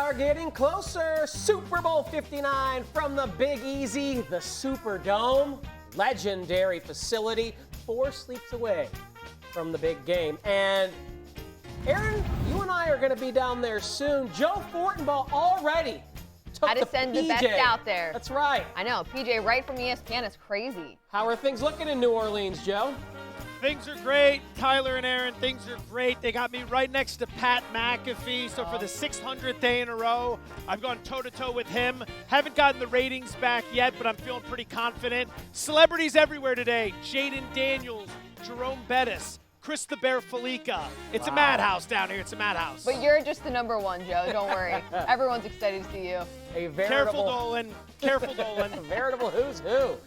are getting closer. Super Bowl 59 from the Big Easy, the Superdome, legendary facility, 4 sleeps away from the big game. And Erin, you and I are going to be down there soon. Joe Fortenbaugh already took Had to send the best out there. That's right. I know, PJ right from ESPN is crazy. How are things looking in New Orleans, Joe? Things are great. Tyler and Erin, things are great. They got me right next to Pat McAfee. So for the 600th day in a row, I've gone toe-to-toe with him. Haven't gotten the ratings back yet, but I'm feeling pretty confident. Celebrities everywhere today. Jaden Daniels, Jerome Bettis, Chris the Bear Felica. It's a madhouse down here. It's a madhouse. But you're just the number one, Joe. Don't worry. Everyone's excited to see you. A veritable, Careful, Dolan. Careful, Dolan. A veritable who's who.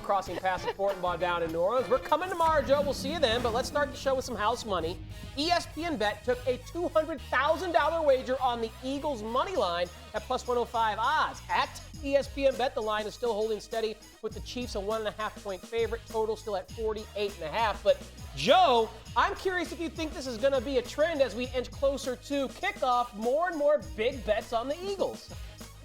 Crossing paths at Fortenbaugh down in New Orleans. We're coming tomorrow, Joe. We'll see you then. But let's start the show with some house money. ESPN Bet took a $200,000 wager on the Eagles' money line at plus 105 odds. At ESPN Bet, the line is still holding steady with the Chiefs a 1.5-point favorite. Total still at 48.5. But Joe, I'm curious if you think this is going to be a trend as we inch closer to kickoff. More and more big bets on the Eagles.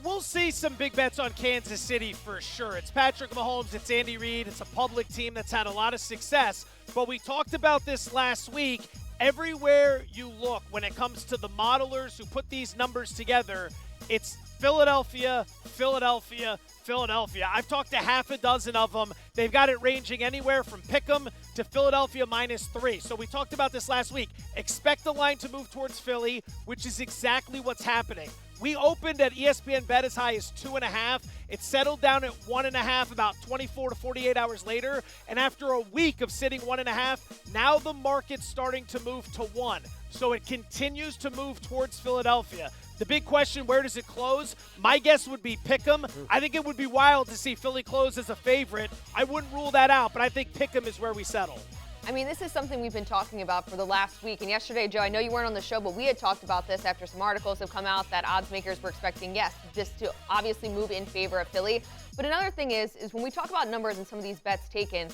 We'll see some big bets on Kansas City for sure. It's Patrick Mahomes, it's Andy Reid, it's a public team that's had a lot of success. But we talked about this last week. Everywhere you look when it comes to the modelers who put these numbers together, it's Philadelphia, Philadelphia, Philadelphia. I've talked to half a dozen of them. They've got it ranging anywhere from Pick'em to Philadelphia -3. So we talked about this last week. Expect the line to move towards Philly, which is exactly what's happening. We opened at ESPN Bet as high as 2.5. It settled down at 1.5 about 24 to 48 hours later. And after a week of sitting 1.5, now the market's starting to move to 1. So it continues to move towards Philadelphia. The big question, where does it close? My guess would be Pick'em. I think it would be wild to see Philly close as a favorite. I wouldn't rule that out, but I think Pick'em is where we settle. I mean, this is something we've been talking about for the last week. And yesterday, Joe, I know you weren't on the show, but we had talked about this after some articles have come out that odds makers were expecting, yes, this to obviously move in favor of Philly. But another thing is when we talk about numbers and some of these bets taken,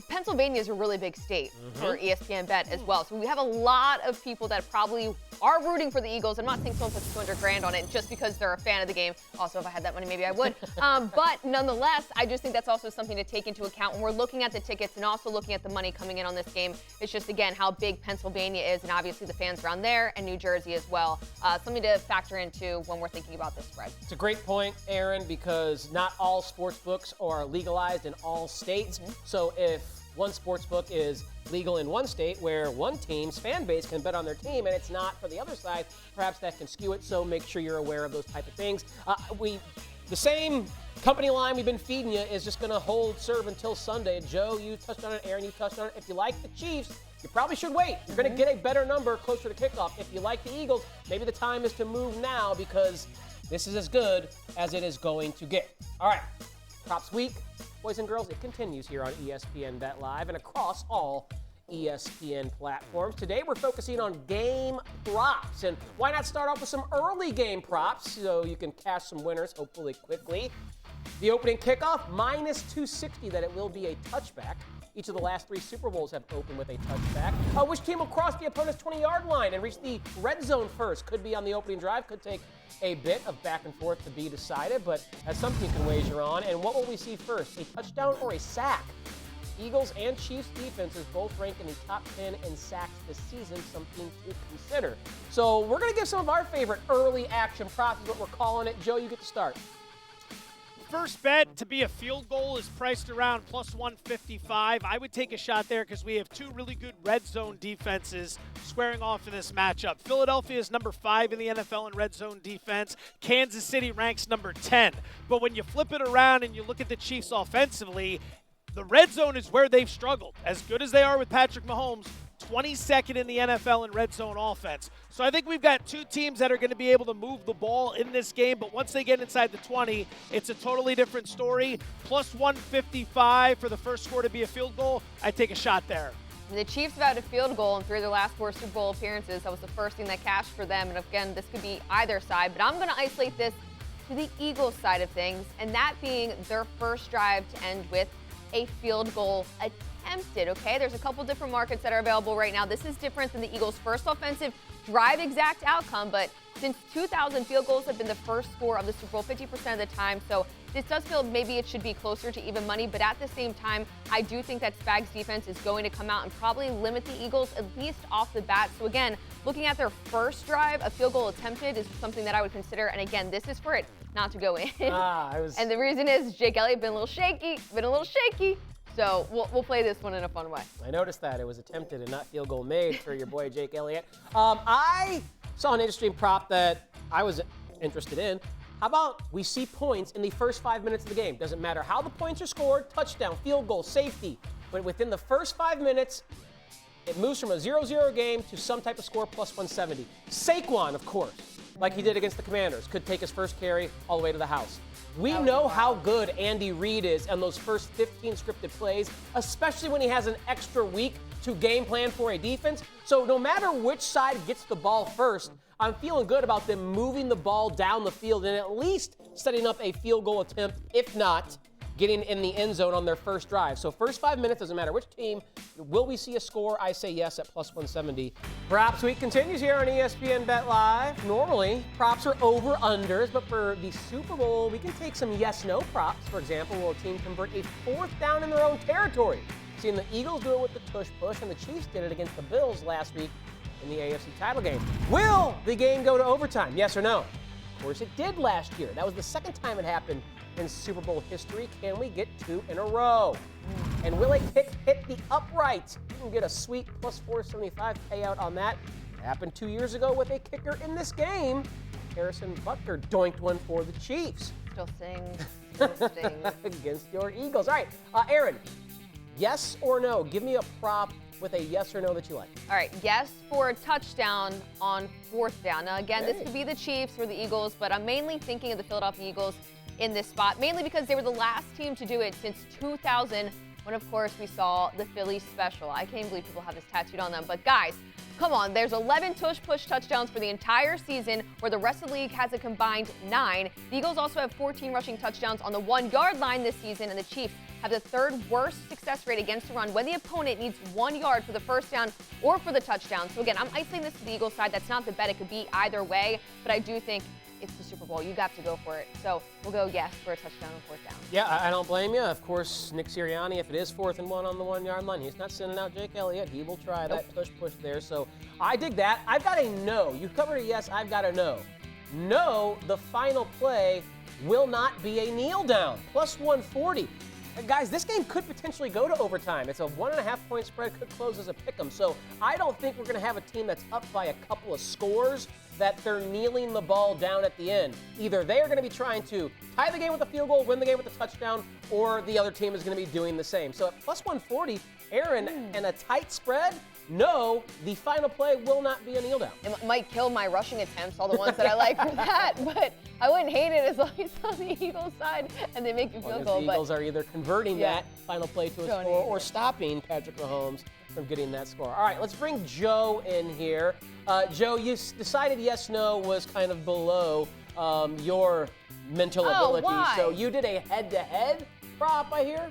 Pennsylvania is a really big state for ESPN Bet as well. So we have a lot of people that probably are rooting for the Eagles. I'm not saying someone puts $200,000 on it just because they're a fan of the game. Also, if I had that money, maybe I would. But nonetheless, I just think that's also something to take into account when we're looking at the tickets and also looking at the money coming in on this game. It's just, again, how big Pennsylvania is and obviously the fans around there and New Jersey as well. Something to factor into when we're thinking about this spread. It's a great point, Erin, because not all sports books are legalized in all states. So if one sports book is legal in one state where one team's fan base can bet on their team and it's not for the other side, perhaps that can skew it. So make sure you're aware of those type of things. The same company line we've been feeding you is just going to serve until Sunday. Joe, you touched on it. Erin, you touched on it. If you like the Chiefs, you probably should wait. You're going to get a better number closer to kickoff. If you like the Eagles, maybe the time is to move now because this is as good as it is going to get. All right, Props Week. Boys and girls, it continues here on ESPN Bet Live and across all ESPN platforms. Today we're focusing on game props. And why not start off with some early game props so you can cash some winners, hopefully quickly. The opening kickoff, -260 that it will be a touchback. Each of the last 3 Super Bowls have opened with a touchback. Which team will cross the opponent's 20-yard line and reach the red zone first? Could be on the opening drive, could take a bit of back and forth to be decided, but that's something you can wager on. And what will we see first, a touchdown or a sack? Eagles and Chiefs defenses both rank in the top 10 in sacks this season, something to consider. So we're going to give some of our favorite early action props is what we're calling it. Joe, you get to start. First bet to be a field goal is priced around plus 155. I would take a shot there because we have 2 really good red zone defenses squaring off in this matchup. Philadelphia is number 5 in the NFL in red zone defense. Kansas City ranks number 10. But when you flip it around and you look at the Chiefs offensively, the red zone is where they've struggled. As good as they are with Patrick Mahomes, 22nd in the NFL in red zone offense. So I think we've got 2 teams that are going to be able to move the ball in this game, but once they get inside the 20, it's a totally different story. Plus 155 for the first score to be a field goal. I take a shot there. The Chiefs have had a field goal in 3 of their last 4 Super Bowl appearances. That was the first thing that cashed for them. And again, this could be either side, but I'm going to isolate this to the Eagles side of things, and that being their first drive to end with a field goal attempted, okay? There's a couple different markets that are available right now. This is different than the Eagles' first offensive drive exact outcome, but Since 2000, field goals have been the first score of the Super Bowl 50% of the time. So this does feel maybe it should be closer to even money. But at the same time, I do think that Spags defense is going to come out and probably limit the Eagles at least off the bat. So again, looking at their first drive, a field goal attempted is something that I would consider. And again, this is for it not to go in. And the reason is Jake Elliott been a little shaky. So we'll play this one in a fun way. I noticed that it was attempted and not field goal made for your boy Jake Elliott. I saw an interesting prop that I was interested in. How about we see points in the first 5 minutes of the game? Doesn't matter how the points are scored, touchdown, field goal, safety. But within the first 5 minutes, it moves from a 0-0 game to some type of score plus 170. Saquon, of course, like he did against the Commanders, could take his first carry all the way to the house. We know how good Andy Reid is on those first 15 scripted plays, especially when he has an extra week to game plan for a defense. So no matter which side gets the ball first, I'm feeling good about them moving the ball down the field and at least setting up a field goal attempt, if not getting in the end zone on their first drive. So first 5 minutes, doesn't matter which team. Will we see a score? I say yes at plus 170. Props Week continues here on ESPN Bet Live. Normally, props are over-unders, but for the Super Bowl, we can take some yes-no props. For example, will a team convert a 4th down in their own territory? Seeing the Eagles do it with the tush-push, and the Chiefs did it against the Bills last week in the AFC title game. Will the game go to overtime? Yes or no? Of course, it did last year. That was the second time it happened in Super Bowl history. Can we get 2 in a row? And will a kick hit the upright? You can get a sweet plus 475 payout on that. It happened 2 years ago with a kicker in this game. Harrison Butker doinked one for the Chiefs. Still stings. Against your Eagles. All right, Erin, yes or no? Give me a prop with a yes or no that you like. All right, yes for a touchdown on 4th down. Now, again, this could be the Chiefs or the Eagles, but I'm mainly thinking of the Philadelphia Eagles in this spot, mainly because they were the last team to do it since 2000, when, of course, we saw the Philly special. I can't believe people have this tattooed on them. But, guys, come on. There's 11 tush-push touchdowns for the entire season, where the rest of the league has a combined 9. The Eagles also have 14 rushing touchdowns on the 1-yard line this season, and the Chiefs have the 3rd worst success rate against the run when the opponent needs 1 yard for the first down or for the touchdown. So, again, I'm isolating this to the Eagles side. That's not the bet. It could be either way, but I do think it's the Super Bowl. You got to go for it. So we'll go yes for a touchdown on 4th down. Yeah, I don't blame you. Of course, Nick Sirianni, if it is 4th and 1 on the 1-yard line, he's not sending out Jake Elliott. He will try that push there. So I dig that. I've got a no. You covered a yes. I've got a no. No, the final play will not be a kneel down. Plus 140. Guys, this game could potentially go to overtime. It's a 1.5-point spread, could close as a pick'em. So I don't think we're going to have a team that's up by a couple of scores that they're kneeling the ball down at the end. Either they are going to be trying to tie the game with a field goal, win the game with a touchdown, or the other team is going to be doing the same. So at plus 140, Erin, and a tight spread, no, the final play will not be a kneel down. It might kill my rushing attempts, all the ones that I like for that, but I wouldn't hate it as long as it's on the Eagles side and they make a field goal. The Eagles are either converting that final play to a score or stopping Patrick Mahomes from getting that score. All right, let's bring Joe in here. Joe, you decided yes, no was kind of below your mental ability. Why? So you did a head-to-head prop, I hear?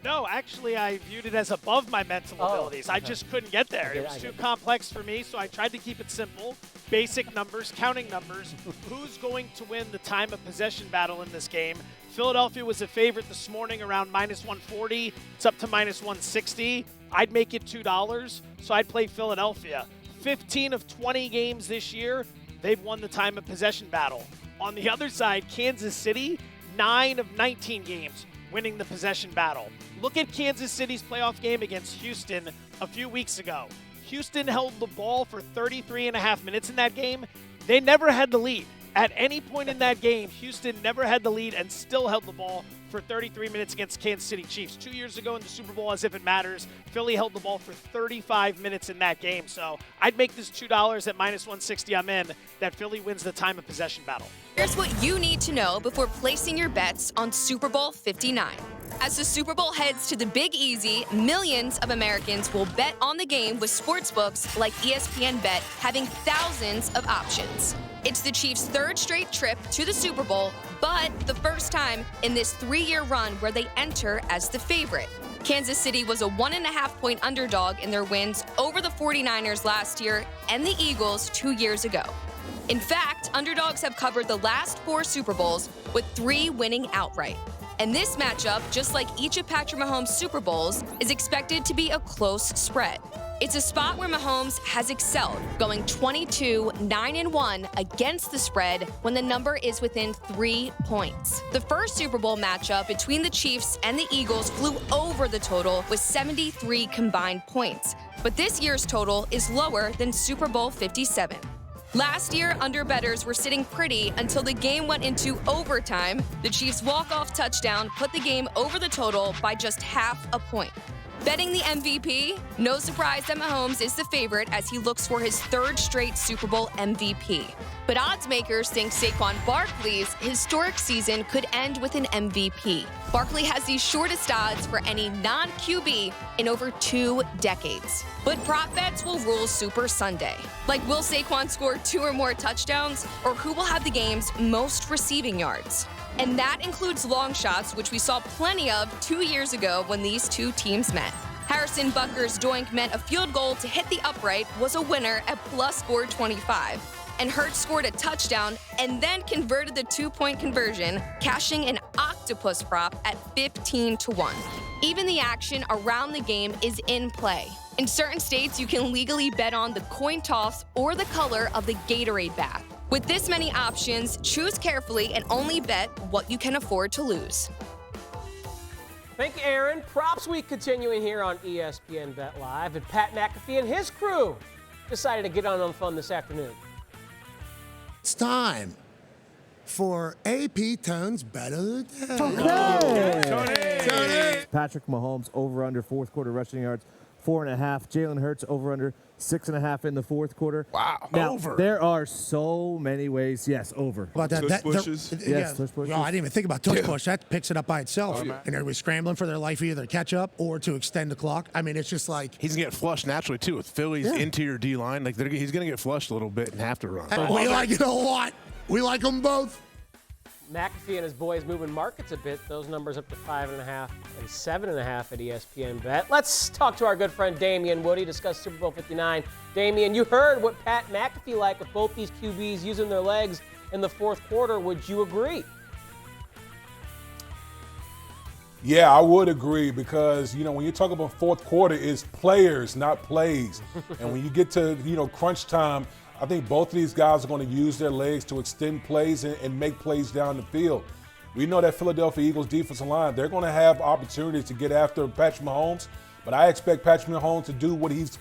No, actually, I viewed it as above my mental abilities. I just couldn't get there. It was too complex for me, so I tried to keep it simple. Basic numbers, counting numbers. Who's going to win the time of possession battle in this game? Philadelphia was a favorite this morning around minus 140. It's up to minus 160. I'd make it $2, so I'd play Philadelphia. 15 of 20 games this year, they've won the time of possession battle. On the other side, Kansas City, 9 of 19 games winning the possession battle. Look at Kansas City's playoff game against Houston a few weeks ago. Houston held the ball for 33.5 minutes in that game. They never had the lead. At any point in that game, Houston never had the lead and still held the ball for 33 minutes against Kansas City Chiefs. 2 years ago in the Super Bowl, as if it matters, Philly held the ball for 35 minutes in that game. So I'd make this $2 at minus 160. I'm in that Philly wins the time of possession battle. Here's what you need to know before placing your bets on Super Bowl 59. As the Super Bowl heads to the Big Easy, millions of Americans will bet on the game with sportsbooks like ESPN Bet having thousands of options. It's the Chiefs' 3rd straight trip to the Super Bowl, but the first time in this 3-year run where they enter as the favorite. Kansas City was a 1.5-point underdog in their wins over the 49ers last year and the Eagles 2 years ago. In fact, underdogs have covered the last 4 Super Bowls with 3 winning outright. And this matchup, just like each of Patrick Mahomes' Super Bowls, is expected to be a close spread. It's a spot where Mahomes has excelled, going 22-9-1 against the spread when the number is within 3 points. The first Super Bowl matchup between the Chiefs and the Eagles flew over the total with 73 combined points. But this year's total is lower than Super Bowl 57. Last year, underbettors were sitting pretty until the game went into overtime. The Chiefs' walk-off touchdown put the game over the total by just half a point. Betting the MVP, no surprise that Mahomes is the favorite as he looks for his 3rd straight Super Bowl MVP. But odds makers think Saquon Barkley's historic season could end with an MVP. Barkley has the shortest odds for any non-QB in over 2 decades. But prop bets will rule Super Sunday. Like, will Saquon score 2 or more touchdowns, or who will have the game's most receiving yards? And that includes long shots, which we saw plenty of 2 years ago when these 2 teams met. Harrison Butker's doink meant a field goal to hit the upright was a winner at plus 425. And Hurts scored a touchdown and then converted the 2-point conversion, cashing an octopus prop at 15-1. Even the action around the game is in play. In certain states, you can legally bet on the coin toss or the color of the Gatorade bath. With this many options, choose carefully and only bet what you can afford to lose. Thank you, Erin. Props Week continuing here on ESPN Bet Live. And Pat McAfee and his crew decided to get on the fun this afternoon. It's time for AP Tone's Bet of the Day. Tony. Patrick Mahomes over under 4th quarter rushing yards, 4.5. Jalen Hurts over under 6.5 in the 4th quarter. Wow. Now, Over. There are so many ways. Yes, over. About that, Tush pushes? Yes, tush pushes. Well, I didn't even think about tush push. That picks it up by itself. And they're scrambling for their life either to catch up or to extend the clock. I mean, it's just like. He's going to get flushed naturally, too, with Philly's interior D-line. Like, he's going to get flushed a little bit and have to run. We like it a lot. We like them both. McAfee and his boys moving markets a bit. Those numbers up to 5.5 and 7.5 at ESPN Bet. Let's talk to our good friend Damien Woody, discuss Super Bowl 59. Damien, you heard what Pat McAfee liked with both these QBs using their legs in the 4th quarter. Would you agree? Yeah, I would agree because, when you talk about 4th quarter, it's players, not plays. And when you get to, crunch time, I think both of these guys are going to use their legs to extend plays and make plays down the field. We know that Philadelphia Eagles defensive line, they're going to have opportunities to get after Patrick Mahomes, but I expect Patrick Mahomes to do what he's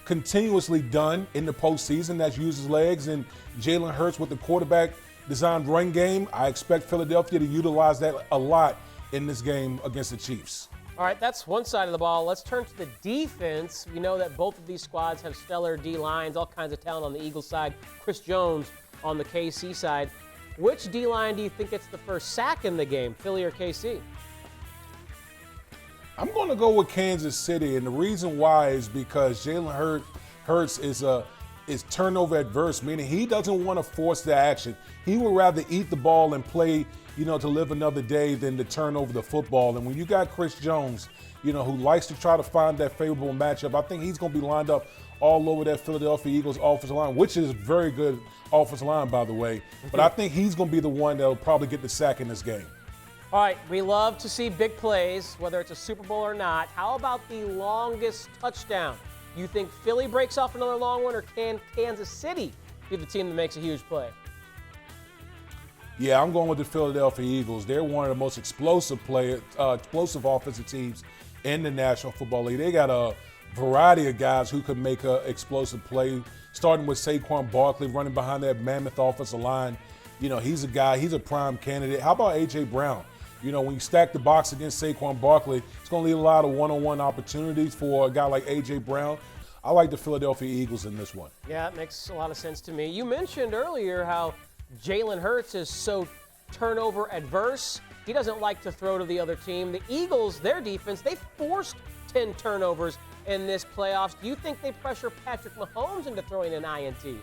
continuously done in the postseason, that's use his legs, and Jalen Hurts with the quarterback-designed run game. I expect Philadelphia to utilize that a lot in this game against the Chiefs. All right, that's one side of the ball. Let's turn to the defense. We know that both of these squads have stellar D-lines, all kinds of talent on the Eagles side. Chris Jones on the KC side. Which D-line do you think gets the first sack in the game, Philly or KC? I'm going to go with Kansas City, and the reason why is because Jalen Hurts is turnover adverse, meaning he doesn't want to force the action. He would rather eat the ball and play, to live another day than to turn over the football. And when you got Chris Jones, who likes to try to find that favorable matchup, I think he's going to be lined up all over that Philadelphia Eagles offensive line, which is a very good offensive line, by the way. But I think he's going to be the one that will probably get the sack in this game. All right, we love to see big plays, whether it's a Super Bowl or not. How about the longest touchdown? You think Philly breaks off another long one, or can Kansas City be the team that makes a huge play? Yeah, I'm going with the Philadelphia Eagles. They're one of the most explosive offensive teams in the National Football League. They got a variety of guys who could make an explosive play, starting with Saquon Barkley running behind that mammoth offensive line. He's a prime candidate. How about A.J. Brown? When you stack the box against Saquon Barkley, it's going to leave a lot of one-on-one opportunities for a guy like A.J. Brown. I like the Philadelphia Eagles in this one. Yeah, it makes a lot of sense to me. You mentioned earlier how Jalen Hurts is so turnover adverse. He doesn't like to throw to the other team. The Eagles, their defense, they forced 10 turnovers in this playoffs. Do you think they pressure Patrick Mahomes into throwing an INT?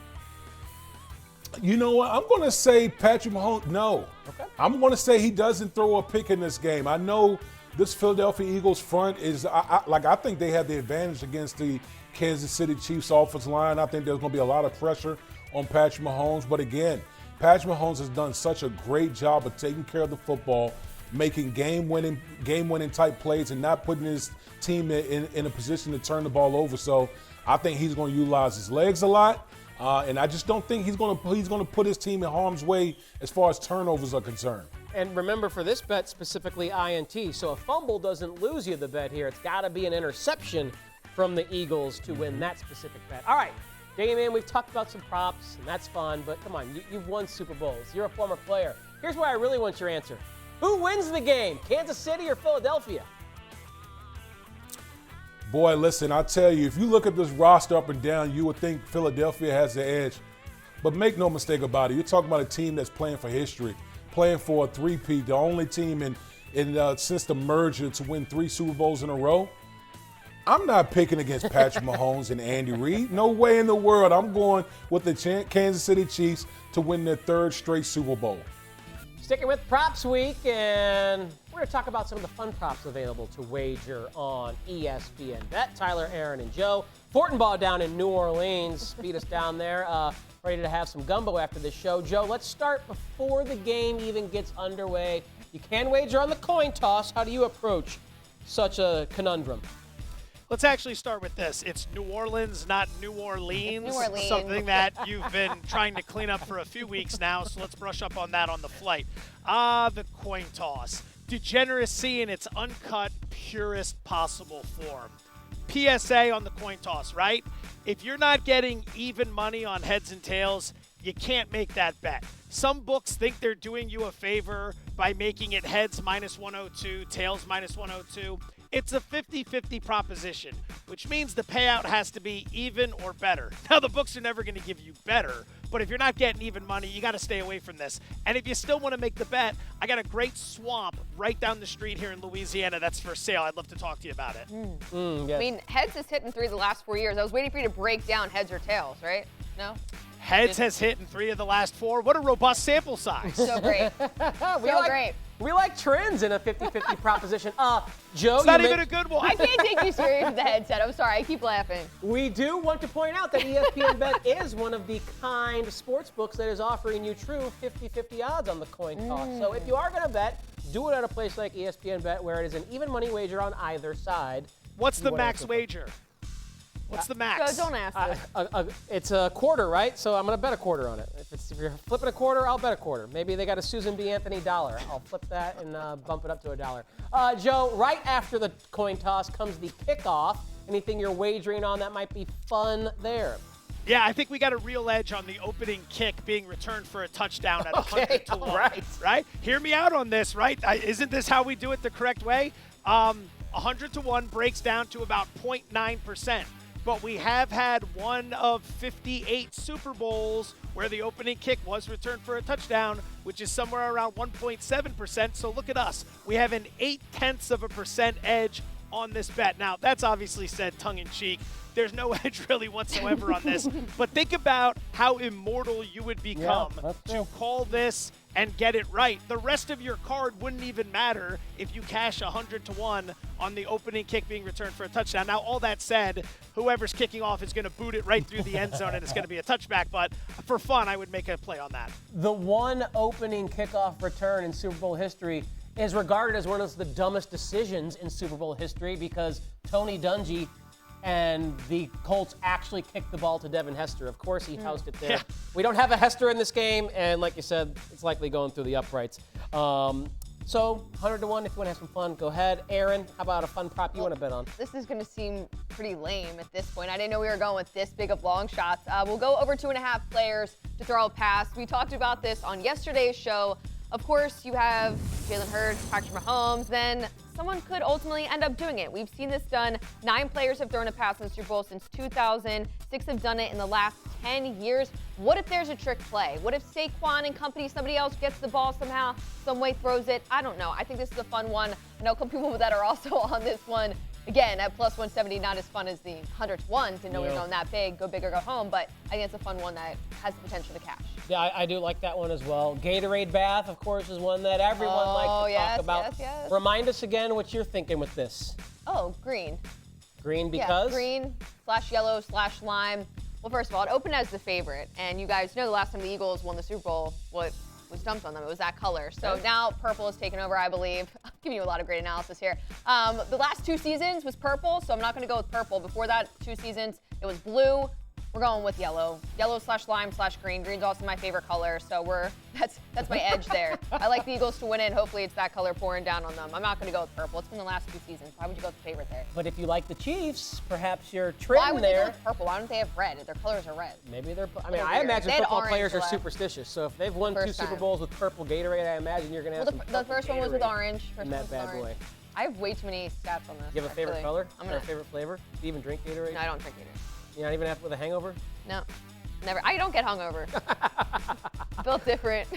You know what? I'm going to say Patrick Mahomes, no. Okay. I'm going to say he doesn't throw a pick in this game. I know this Philadelphia Eagles front is, I think they have the advantage against the Kansas City Chiefs offensive line. I think there's going to be a lot of pressure on Patrick Mahomes. But again, Patrick Mahomes has done such a great job of taking care of the football, making game-winning type plays, and not putting his team in a position to turn the ball over. So I think he's going to utilize his legs a lot, and I just don't think he's going to put his team in harm's way as far as turnovers are concerned. And remember, for this bet specifically, INT. So a fumble doesn't lose you the bet here. It's got to be an interception from the Eagles to win that specific bet. All right, Damien, we've talked about some props, and that's fun, but come on, you've won Super Bowls. You're a former player. Here's where I really want your answer. Who wins the game, Kansas City or Philadelphia? Boy, listen, I'll tell you, if you look at this roster up and down, you would think Philadelphia has the edge. But make no mistake about it, you're talking about a team that's playing for history, playing for a three-peat, the only team since the merger to win 3 Super Bowls in a row. I'm not picking against Patrick Mahomes and Andy Reid. No way in the world. I'm going with the Kansas City Chiefs to win their 3rd straight Super Bowl. Sticking with Props Week, and we're going to talk about some of the fun props available to wager on ESPN Bet. Tyler, Erin, and Joe. Fortenbaugh down in New Orleans. Beat us down there. Ready to have some gumbo after this show. Joe, let's start before the game even gets underway. You can wager on the coin toss. How do you approach such a conundrum? Let's actually start with this. It's New Orleans, not New Orleans. New Orleans. Something that you've been trying to clean up for a few weeks now, so let's brush up on that on the flight. The coin toss. Degeneracy in its uncut, purest possible form. PSA on the coin toss, right? If you're not getting even money on heads and tails, you can't make that bet. Some books think they're doing you a favor by making it heads -102, tails -102. It's a 50-50 proposition, which means the payout has to be even or better. Now, the books are never going to give you better, but if you're not getting even money, you got to stay away from this. And if you still want to make the bet, I got a great swamp right down the street here in Louisiana that's for sale. I'd love to talk to you about it. I Yes. mean, heads has hit in 3 of the last 4 years. I was waiting for you to break down heads or tails, right? No? Heads has hit in 3 of the last 4. What a robust sample size. So great. Great. We like trends in a 50-50 proposition. Joe, It's not even a good one. I can't take you serious with the headset. I'm sorry. I keep laughing. We do want to point out that ESPN Bet is one of the kind sports books that is offering you true 50-50 odds on the coin toss. So if you are going to bet, do it at a place like ESPN Bet where it is an even money wager on either side. What's the max wager? What's the max? So don't ask this. It's a quarter, right? So I'm going to bet a quarter on it. If you're flipping a quarter, I'll bet a quarter. Maybe they got a Susan B. Anthony dollar. I'll flip that and bump it up to $1. Joe, right after the coin toss comes the kickoff. Anything you're wagering on that might be fun there? Yeah, I think we got a real edge on the opening kick being returned for a touchdown at 100 to 1. Right? Hear me out on this, right? Isn't this how we do it the correct way? 100 to 1 breaks down to about 0.9%. But we have had one of 58 Super Bowls where the opening kick was returned for a touchdown, which is somewhere around 1.7%. So look at us. We have an 0.8% edge on this bet. Now, that's obviously said tongue-in-cheek. There's no edge really whatsoever on this. But think about how immortal you would become to call this and get it right. The rest of your card wouldn't even matter if you cash 100 to 1 on the opening kick being returned for a touchdown. Now, all that said, whoever's kicking off is going to boot it right through the end zone and it's going to be a touchback. But for fun, I would make a play on that. The one opening kickoff return in Super Bowl history is regarded as one of the dumbest decisions in Super Bowl history because Tony Dungy and the Colts actually kicked the ball to Devin Hester. Of course, he housed it there. Yeah. We don't have a Hester in this game, and like you said, it's likely going through the uprights. So 100 to 1, if you want to have some fun, go ahead. Erin, how about a fun prop you want to bet on? This is going to seem pretty lame at this point. I didn't know we were going with this big of long shots. We'll go over 2.5 players to throw a pass. We talked about this on yesterday's show. Of course, you have Jalen Hurts, Patrick Mahomes, then someone could ultimately end up doing it. We've seen this done. 9 players have thrown a pass in the Super Bowl since 2000. 6 have done it in the last 10 years. What if there's a trick play? What if Saquon and company, somebody else gets the ball somehow, some way throws it? I don't know. I think this is a fun one. I know a couple people that are also on this one. Again, at plus 170, not as fun as the 100 to 1. Didn't know we were going that big, go big or go home, but I think it's a fun one that has the potential to cash. Yeah, I do like that one as well. Gatorade bath, of course, is one that everyone likes to talk about. Yes. Remind us again what you're thinking with this. Oh, green. Green because? Yeah, green /yellow/lime. Well, first of all, it opened as the favorite, and you guys know the last time the Eagles won the Super Bowl, what was dumped on them? It was that color. So now purple has taken over, I believe. I'm giving you a lot of great analysis here. The last 2 seasons was purple, so I'm not going to go with purple. Before that, 2 seasons, it was blue. We're going with yellow. Yellow/lime/green. Green's also my favorite color, so that's my edge there. I like the Eagles to win it, and hopefully it's that color pouring down on them. I'm not going to go with purple. It's been the last 2 seasons. Why would you go with the favorite there? But if you like the Chiefs, perhaps your trim Why would they go there. with purple? Why don't they have red? Their colors are red. Maybe they're. I mean, They're I weird. imagine They had football orange players are left. superstitious. So if they've won 2 First Super time. Bowls with purple Gatorade, I imagine you're going to have Well, some the first one was with Gatorade orange. First in one that was bad orange. boy. I have way too many stats on this. You have a favorite actually. color? I'm Or gonna. a favorite flavor? Do you even drink Gatorade? No, I don't drink Gatorade. You're not even with a hangover? No, never. I don't get hungover. Built different.